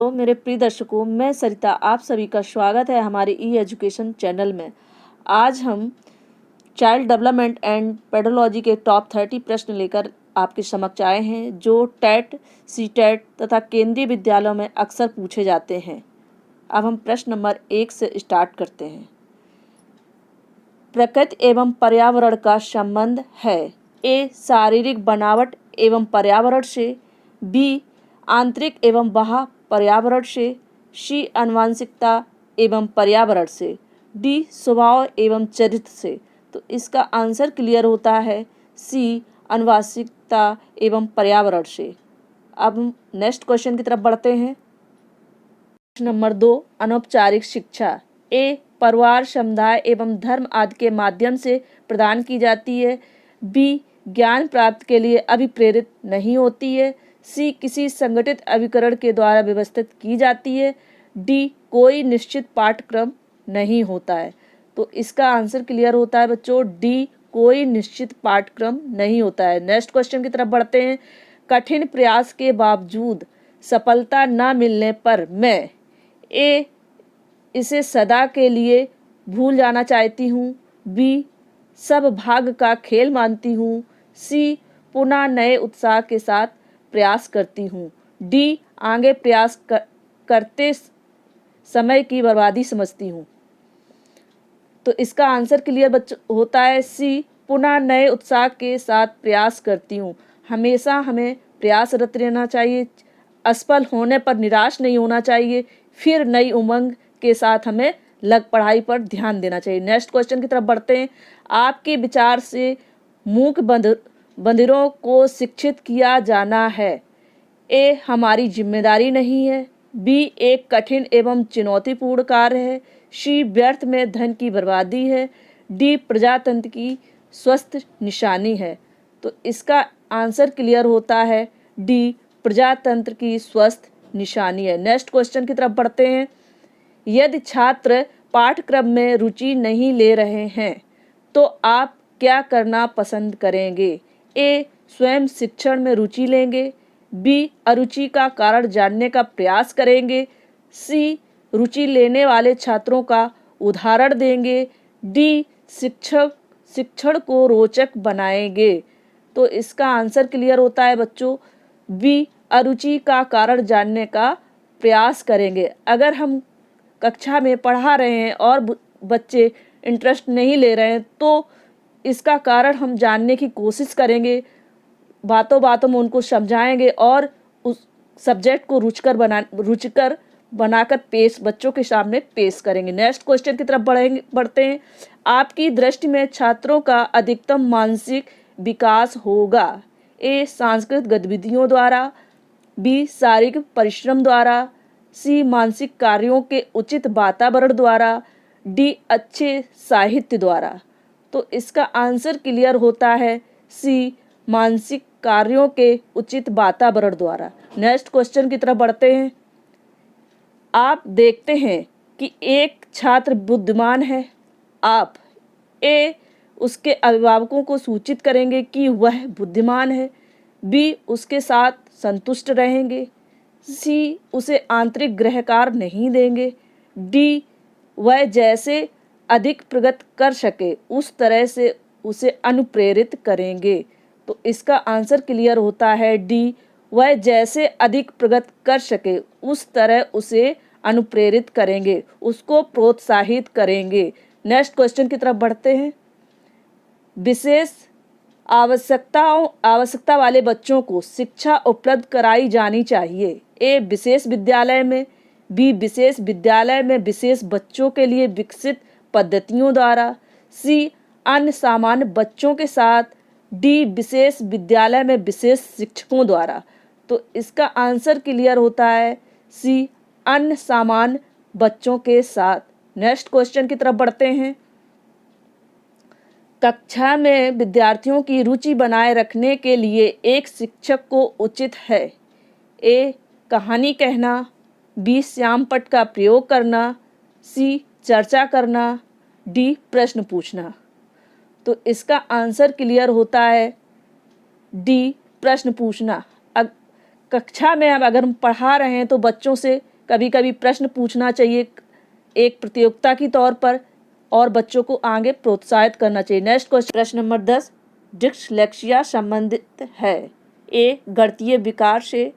तो मेरे प्रिय दर्शकों, मैं सरिता, आप सभी का स्वागत है हमारे ई एजुकेशन चैनल में। आज हम चाइल्ड डेवलपमेंट एंड पेडोलॉजी के टॉप 30 प्रश्न लेकर आपके समक्ष आए हैं, जो टेट, सी टेट तथा केंद्रीय विद्यालयों में अक्सर पूछे जाते हैं। अब हम प्रश्न नंबर 1 से स्टार्ट करते हैं। प्रकृति एवं पर्यावरण का संबंध है। ए. शारीरिक बनावट एवं पर्यावरण से। बी. आंतरिक एवं बाह्य पर्यावरण से। सी. आनुवंशिकता एवं पर्यावरण से। डी. स्वभाव एवं चरित्र से। तो इसका आंसर क्लियर होता है सी. आनुवंशिकता एवं पर्यावरण से। अब हम नेक्स्ट क्वेश्चन की तरफ बढ़ते हैं। प्रश्न नंबर 2, अनौपचारिक शिक्षा। ए. परिवार, समुदाय एवं धर्म आदि के माध्यम से प्रदान की जाती है। बी. ज्ञान प्राप्ति के लिए अभिप्रेरित नहीं होती है। सी. किसी संगठित अभिकरण के द्वारा व्यवस्थित की जाती है। डी. कोई निश्चित पाठ्यक्रम नहीं होता है। तो इसका आंसर क्लियर होता है बच्चों, डी. कोई निश्चित पाठ्यक्रम नहीं होता है। नेक्स्ट क्वेश्चन की तरफ बढ़ते हैं। कठिन प्रयास के बावजूद सफलता न मिलने पर मैं ए. इसे सदा के लिए भूल जाना चाहती हूँ। बी. सब भाग्य का खेल मानती हूँ। सी. पुनः नए उत्साह के साथ प्रयास करती हूँ। डी. आगे प्रयास करते समय की बर्बादी समझती हूँ। तो इसका आंसर क्लियर होता है सी. पुनः नए उत्साह के साथ प्रयास करती हूँ। हमेशा हमें प्रयासरत रहना चाहिए, असफल होने पर निराश नहीं होना चाहिए, फिर नई उमंग के साथ हमें पढ़ाई पर ध्यान देना चाहिए। नेक्स्ट क्वेश्चन की तरफ बढ़ते हैं। आपके विचार से मूक बधिरों को शिक्षित किया जाना है। ए. हमारी जिम्मेदारी नहीं है। बी. एक कठिन एवं चुनौतीपूर्ण कार्य है। सी. व्यर्थ में धन की बर्बादी है। डी. प्रजातंत्र की स्वस्थ निशानी है। तो इसका आंसर क्लियर होता है डी. प्रजातंत्र की स्वस्थ निशानी है। नेक्स्ट क्वेश्चन की तरफ बढ़ते हैं। यदि छात्र पाठ्यक्रम में रुचि नहीं ले रहे हैं तो आप क्या करना पसंद करेंगे? ए. स्वयं शिक्षण में रुचि लेंगे। बी. अरुचि का कारण जानने का प्रयास करेंगे। सी. रुचि लेने वाले छात्रों का उदाहरण देंगे। डी. शिक्षण को रोचक बनाएंगे। तो इसका आंसर क्लियर होता है बच्चों, बी. अरुचि का कारण जानने का प्रयास करेंगे। अगर हम कक्षा में पढ़ा रहे हैं और बच्चे इंटरेस्ट नहीं ले रहे हैं तो इसका कारण हम जानने की कोशिश करेंगे, बातों बातों में उनको समझाएंगे और उस सब्जेक्ट को रुचिकर बनाकर बच्चों के सामने पेश करेंगे। नेक्स्ट क्वेश्चन की तरफ बढ़ते हैं। आपकी दृष्टि में छात्रों का अधिकतम मानसिक विकास होगा। ए. सांस्कृतिक गतिविधियों द्वारा। बी. शारीरिक परिश्रम द्वारा। सी. मानसिक कार्यों के उचित वातावरण द्वारा। डी. अच्छे साहित्य द्वारा। तो इसका आंसर क्लियर होता है सी. मानसिक कार्यों के उचित वातावरण द्वारा। नेक्स्ट क्वेश्चन की तरफ बढ़ते हैं। आप देखते हैं कि एक छात्र बुद्धिमान है। आप ए. उसके अभिभावकों को सूचित करेंगे कि वह बुद्धिमान है। बी. उसके साथ संतुष्ट रहेंगे। सी. उसे आंतरिक गृहकार नहीं देंगे। डी. वह जैसे अधिक प्रगति कर सके उस तरह से उसे अनुप्रेरित करेंगे। तो इसका आंसर क्लियर होता है डी. वह जैसे अधिक प्रगति कर सके उस तरह उसे अनुप्रेरित करेंगे, उसको प्रोत्साहित करेंगे। नेक्स्ट क्वेश्चन की तरफ बढ़ते हैं। विशेष आवश्यकता वाले बच्चों को शिक्षा उपलब्ध कराई जानी चाहिए। ए. विशेष विद्यालय में। बी. विशेष विद्यालय में विशेष बच्चों के लिए विकसित पद्धतियों द्वारा। सी. अन्य सामान्य बच्चों के साथ। डी. विशेष विद्यालय में विशेष शिक्षकों द्वारा। तो इसका आंसर क्लियर होता है सी. अन्य सामान्य बच्चों के साथ। नेक्स्ट क्वेश्चन की तरफ बढ़ते हैं। कक्षा में विद्यार्थियों की रुचि बनाए रखने के लिए एक शिक्षक को उचित है। ए. कहानी कहना। बी. श्यामपट्ट का प्रयोग करना। सी. चर्चा करना। डी. प्रश्न पूछना। तो इसका आंसर क्लियर होता है डी. प्रश्न पूछना। कक्षा में अब अगर हम पढ़ा रहे हैं तो बच्चों से कभी कभी प्रश्न पूछना चाहिए एक प्रतियोगिता की तौर पर, और बच्चों को आगे प्रोत्साहित करना चाहिए। नेक्स्ट क्वेश्चन, प्रश्न नंबर 10, डिस्लेक्सिया संबंधित है ए गणितीय विकार से,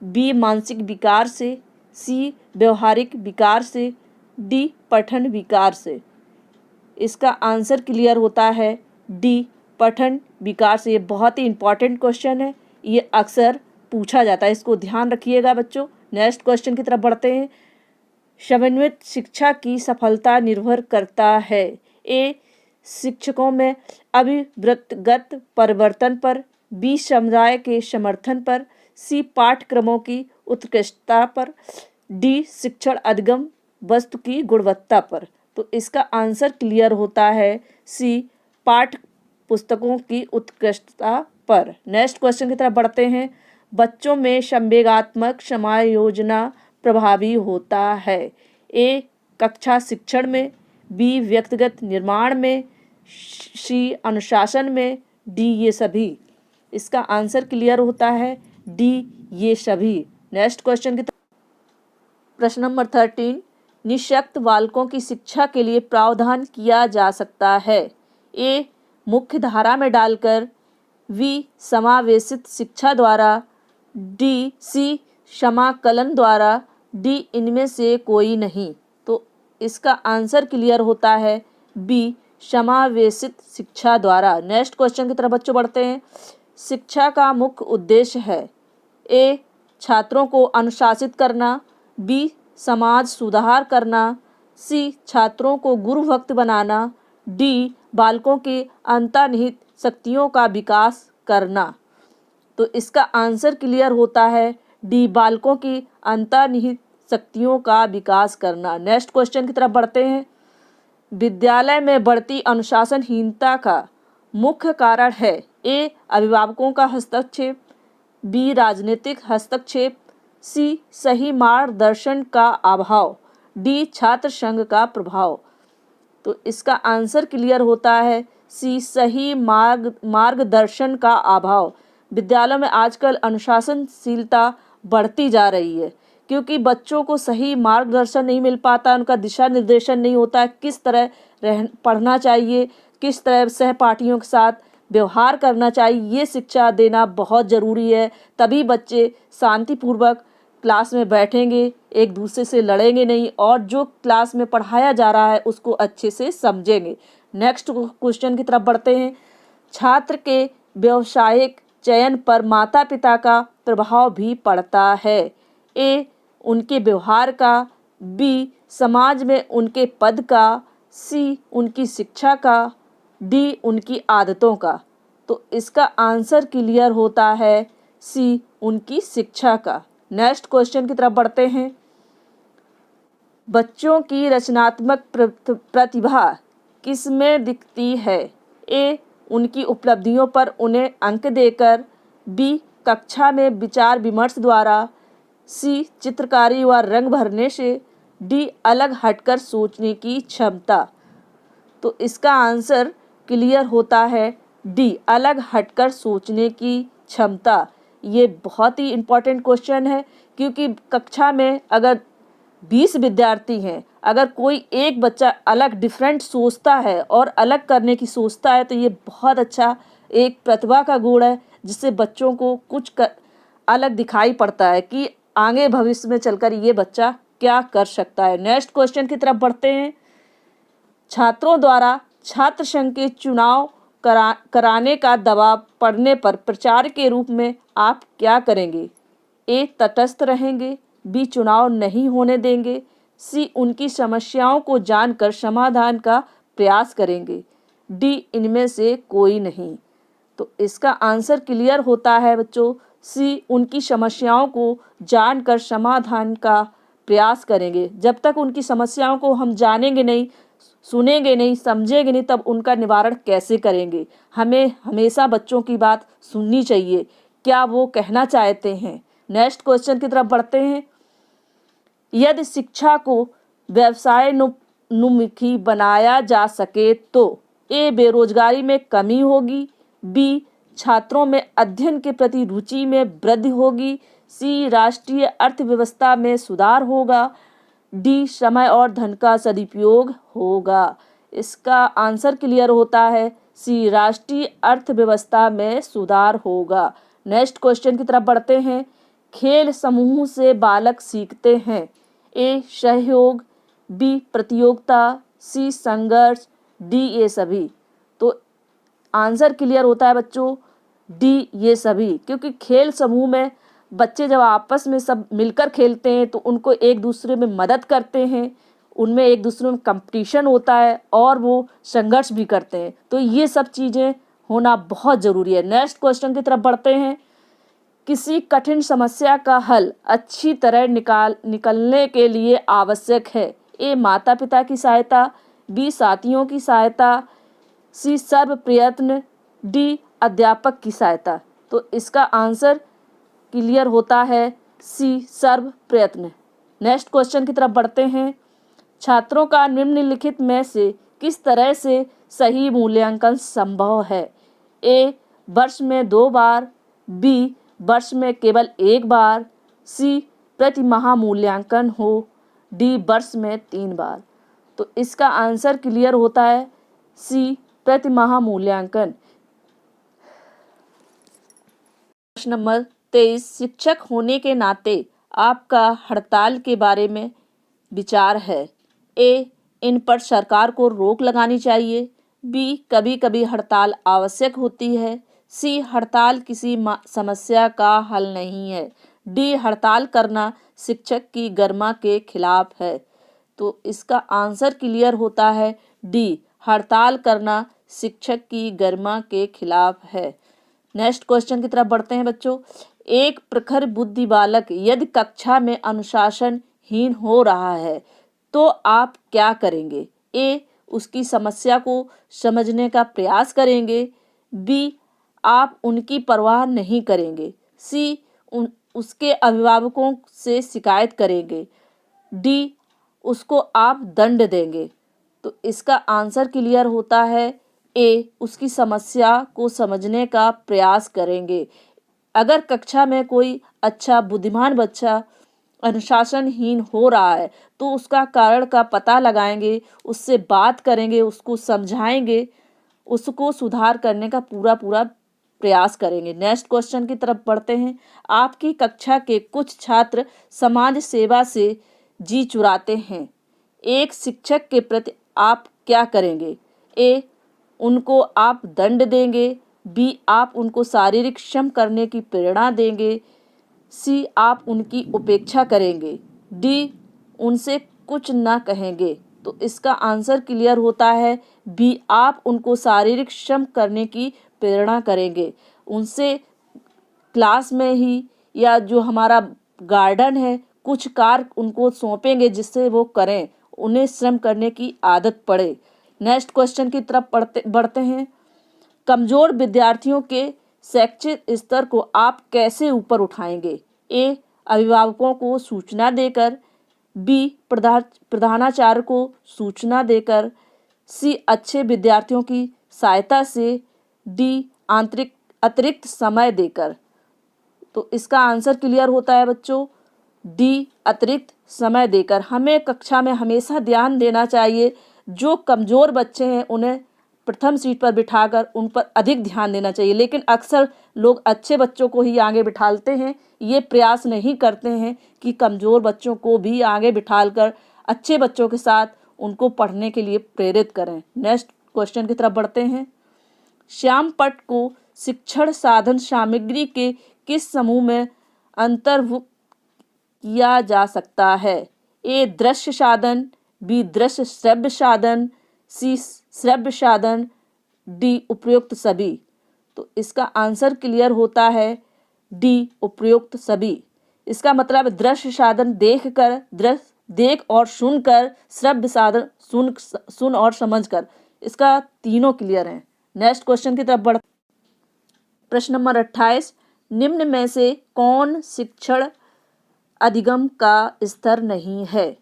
बी मानसिक विकार से, सी व्यवहारिक विकार से, डी पठन विकार से। इसका आंसर क्लियर होता है डी पठन विकार से। ये बहुत ही इंपॉर्टेंट क्वेश्चन है, ये अक्सर पूछा जाता है, इसको ध्यान रखिएगा बच्चों। नेक्स्ट क्वेश्चन की तरफ बढ़ते हैं। समन्वित शिक्षा की सफलता निर्भर करता है ए शिक्षकों में अभिवृत्तिगत परिवर्तन पर, बी समुदाय के समर्थन पर, सी पाठ्यक्रमों की उत्कृष्टता पर, डी शिक्षण अधिगम वस्तु की गुणवत्ता पर। तो इसका आंसर क्लियर होता है सी पाठ्य पुस्तकों की उत्कृष्टता पर। नेक्स्ट क्वेश्चन की तरफ बढ़ते हैं। बच्चों में संवेगात्मक समायोजना प्रभावी होता है ए कक्षा शिक्षण में, बी व्यक्तिगत निर्माण में, सी अनुशासन में, डी ये सभी। इसका आंसर क्लियर होता है डी ये सभी। नेक्स्ट क्वेश्चन की प्रश्न नंबर 13, निःशक्त बालकों की शिक्षा के लिए प्रावधान किया जा सकता है ए मुख्य धारा में डालकर, वी समावेशित शिक्षा द्वारा, डी सी समाकलन द्वारा, डी इनमें से कोई नहीं। तो इसका आंसर क्लियर होता है बी समावेशित शिक्षा द्वारा। नेक्स्ट क्वेश्चन की तरफ बच्चों बढ़ते हैं। शिक्षा का मुख्य उद्देश्य है ए छात्रों को अनुशासित करना, बी समाज सुधार करना, सी छात्रों को गुरुभक्त बनाना, डी बालकों की अंतर्निहित शक्तियों का विकास करना। तो इसका आंसर क्लियर होता है डी बालकों की अंतर्निहित शक्तियों का विकास करना। नेक्स्ट क्वेश्चन की तरफ बढ़ते हैं। विद्यालय में बढ़ती अनुशासनहीनता का मुख्य कारण है ए अभिभावकों का हस्तक्षेप, बी राजनीतिक हस्तक्षेप, सी सही मार्गदर्शन का अभाव, डी छात्र संघ का प्रभाव। तो इसका आंसर क्लियर होता है सी सही मार्गदर्शन का अभाव। विद्यालयों में आजकल अनुशासनशीलता बढ़ती जा रही है क्योंकि बच्चों को सही मार्गदर्शन नहीं मिल पाता, उनका दिशा निर्देशन नहीं होता है, किस तरह पढ़ना चाहिए, किस तरह सहपाठियों के साथ व्यवहार करना चाहिए, ये शिक्षा देना बहुत ज़रूरी है। तभी बच्चे शांतिपूर्वक क्लास में बैठेंगे, एक दूसरे से लड़ेंगे नहीं और जो क्लास में पढ़ाया जा रहा है उसको अच्छे से समझेंगे। नेक्स्ट क्वेश्चन की तरफ बढ़ते हैं। छात्र के व्यावसायिक चयन पर माता पिता का प्रभाव भी पड़ता है ए उनके व्यवहार का, बी समाज में उनके पद का, सी उनकी शिक्षा का, डी उनकी आदतों का। तो इसका आंसर क्लियर होता है सी उनकी शिक्षा का। नेक्स्ट क्वेश्चन की तरफ बढ़ते हैं। बच्चों की रचनात्मक प्रतिभा किसमें दिखती है ए उनकी उपलब्धियों पर उन्हें अंक देकर, बी कक्षा में विचार विमर्श द्वारा, सी चित्रकारी व रंग भरने से, डी अलग हटकर सोचने की क्षमता। तो इसका आंसर क्लियर होता है डी अलग हटकर सोचने की क्षमता। ये बहुत ही इम्पोर्टेंट क्वेश्चन है क्योंकि कक्षा में अगर 20 विद्यार्थी हैं, अगर कोई एक बच्चा अलग डिफरेंट सोचता है और अलग करने की सोचता है तो ये बहुत अच्छा एक प्रतिभा का गुण है जिससे बच्चों को कुछ अलग दिखाई पड़ता है कि आगे भविष्य में चलकर ये बच्चा क्या कर सकता है। नेक्स्ट क्वेश्चन की तरफ बढ़ते हैं। छात्रों द्वारा छात्र संघ के चुनाव कराने का दबाव पड़ने पर प्रचार के रूप में आप क्या करेंगे ए तटस्थ रहेंगे, बी चुनाव नहीं होने देंगे, सी उनकी समस्याओं को जानकर समाधान का प्रयास करेंगे, डी इनमें से कोई नहीं। तो इसका आंसर क्लियर होता है बच्चों सी उनकी समस्याओं को जानकर समाधान का प्रयास करेंगे। जब तक उनकी समस्याओं को हम जानेंगे नहीं, सुनेंगे नहीं, समझेंगे नहीं, तब उनका निवारण कैसे करेंगे। हमें हमेशा बच्चों की बात सुननी चाहिए, क्या वो कहना चाहते हैं। नेक्स्ट क्वेश्चन की तरफ बढ़ते हैं। यदि शिक्षा को व्यवसायोन्मुखी बनाया जा सके तो ए बेरोजगारी में कमी होगी, बी छात्रों में अध्ययन के प्रति रुचि में वृद्धि होगी, सी राष्ट्रीय अर्थव्यवस्था में सुधार होगा, डी समय और धन का सदुपयोग होगा। इसका आंसर क्लियर होता है सी राष्ट्रीय अर्थव्यवस्था में सुधार होगा। नेक्स्ट क्वेश्चन की तरफ बढ़ते हैं। खेल समूह से बालक सीखते हैं, ए सहयोग, बी प्रतियोगिता, सी संघर्ष, डी ये सभी। तो आंसर क्लियर होता है बच्चों डी ये सभी, क्योंकि खेल समूह में बच्चे जब आपस में सब मिलकर खेलते हैं तो उनको एक दूसरे में मदद करते हैं, उनमें एक दूसरे में कंपटीशन होता है और वो संघर्ष भी करते हैं। तो ये सब चीज़ें होना बहुत ज़रूरी है। नेक्स्ट क्वेश्चन की तरफ बढ़ते हैं। किसी कठिन समस्या का हल अच्छी तरह निकलने के लिए आवश्यक है, ए माता पिता की सहायता, बी साथियों की सहायता, सी सर्व प्रयत्न, डी अध्यापक की सहायता। तो इसका आंसर क्लियर होता है सी सर्व प्रयत्न। नेक्स्ट क्वेश्चन की तरफ बढ़ते हैं। छात्रों का निम्नलिखित में से किस तरह से सही मूल्यांकन संभव है, ए वर्ष में 2 बार, बी वर्ष में केवल 1 बार, सी प्रति माह मूल्यांकन हो, डी वर्ष में 3 बार। तो इसका आंसर क्लियर होता है सी प्रति माह मूल्यांकन। प्रश्न नंबर 23। शिक्षक होने के नाते आपका हड़ताल के बारे में विचार है, ए इन पर सरकार को रोक लगानी चाहिए, बी कभी कभी हड़ताल आवश्यक होती है, सी हड़ताल किसी समस्या का हल नहीं है, डी हड़ताल करना शिक्षक की गरिमा के खिलाफ है। तो इसका आंसर क्लियर होता है डी हड़ताल करना शिक्षक की गरिमा के खिलाफ है। नेक्स्ट क्वेश्चन की तरफ बढ़ते हैं बच्चों। एक प्रखर बुद्धि बालक यदि कक्षा में अनुशासनहीन हो रहा है तो आप क्या करेंगे, ए उसकी समस्या को समझने का प्रयास करेंगे, बी आप उनकी परवाह नहीं करेंगे, सी उसके अभिभावकों से शिकायत करेंगे, डी उसको आप दंड देंगे। तो इसका आंसर क्लियर होता है ए उसकी समस्या को समझने का प्रयास करेंगे। अगर कक्षा में कोई अच्छा बुद्धिमान बच्चा अनुशासनहीन हो रहा है तो उसका कारण का पता लगाएंगे, उससे बात करेंगे, उसको समझाएंगे, उसको सुधार करने का पूरा प्रयास करेंगे। नेक्स्ट क्वेश्चन की तरफ बढ़ते हैं। आपकी कक्षा के कुछ छात्र समाज सेवा से जी चुराते हैं, एक शिक्षक के प्रति आप क्या करेंगे, ए उनको आप दंड देंगे, बी आप उनको शारीरिक श्रम करने की प्रेरणा देंगे, सी आप उनकी उपेक्षा करेंगे, डी उनसे कुछ ना कहेंगे। तो इसका आंसर क्लियर होता है बी आप उनको शारीरिक श्रम करने की प्रेरणा करेंगे। उनसे क्लास में ही या जो हमारा गार्डन है कुछ कार्य उनको सौंपेंगे जिससे वो करें, उन्हें श्रम करने की आदत पड़े। नेक्स्ट क्वेश्चन की तरफ बढ़ते हैं। कमज़ोर विद्यार्थियों के शैक्षिक स्तर को आप कैसे ऊपर उठाएंगे, ए अभिभावकों को सूचना देकर, बी प्रधानाचार्य को सूचना देकर, सी अच्छे विद्यार्थियों की सहायता से, डी अतिरिक्त समय देकर। तो इसका आंसर क्लियर होता है बच्चों डी अतिरिक्त समय देकर। हमें कक्षा में हमेशा ध्यान देना चाहिए, जो कमज़ोर बच्चे हैं उन्हें प्रथम सीट पर बिठाकर उन पर अधिक ध्यान देना चाहिए, लेकिन अक्सर लोग अच्छे बच्चों को ही आगे बिठाते हैं, ये प्रयास नहीं करते हैं कि कमज़ोर बच्चों को भी आगे बिठाकर अच्छे बच्चों के साथ उनको पढ़ने के लिए प्रेरित करें। नेक्स्ट क्वेश्चन की तरफ बढ़ते हैं। श्यामपट्ट को शिक्षण साधन सामग्री के किस समूह में अंतर्भुक्त किया जा सकता है, ए दृश्य साधन, बी दृश्य श्रव्य साधन, सी श्रव्य साधन, डी उपयुक्त सभी। तो इसका आंसर क्लियर होता है डी उपयुक्त सभी। इसका मतलब दृश्य साधन देख और सुनकर, श्रव्य साधन सुन और समझकर। इसका तीनों क्लियर हैं। नेक्स्ट क्वेश्चन की तरफ बढ़। प्रश्न नंबर 28। निम्न में से कौन शिक्षण अधिगम का स्तर नहीं है,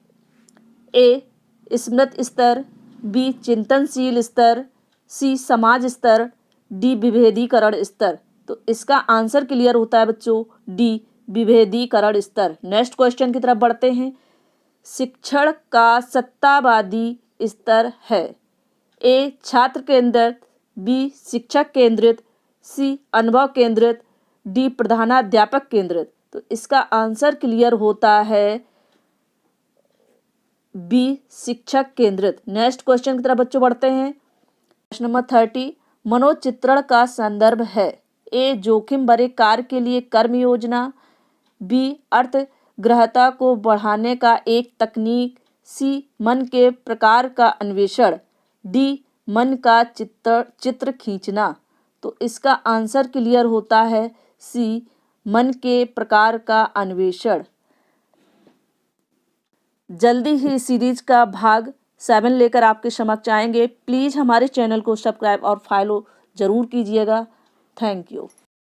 ए स्मृत स्तर, बी चिंतनशील स्तर, सी समाज स्तर, डी विभेदीकरण स्तर। तो इसका आंसर क्लियर होता है बच्चों डी विभेदीकरण स्तर। नेक्स्ट क्वेश्चन की तरफ बढ़ते हैं। शिक्षण का सत्तावादी स्तर है। ए छात्र केंद्रित, बी शिक्षक केंद्रित, सी अनुभव केंद्रित, डी प्रधानाध्यापक केंद्रित। तो इसका आंसर क्लियर होता है बी शिक्षक केंद्रित। नेक्स्ट क्वेश्चन की तरफ बच्चों बढ़ते हैं। प्रश्न नंबर 30 मनोचित्रण का संदर्भ है। ए जोखिम भरे कार्य के लिए कर्म योजना, बी अर्थग्रहता को बढ़ाने का एक तकनीक, सी मन के प्रकार का अन्वेषण, डी मन का चित्र खींचना। तो इसका आंसर क्लियर होता है सी मन के प्रकार का अन्वेषण। जल्दी ही सीरीज का भाग 7 लेकर आपके समक्ष आएंगे। प्लीज़ हमारे चैनल को सब्सक्राइब और फॉलो जरूर कीजिएगा। Thank you.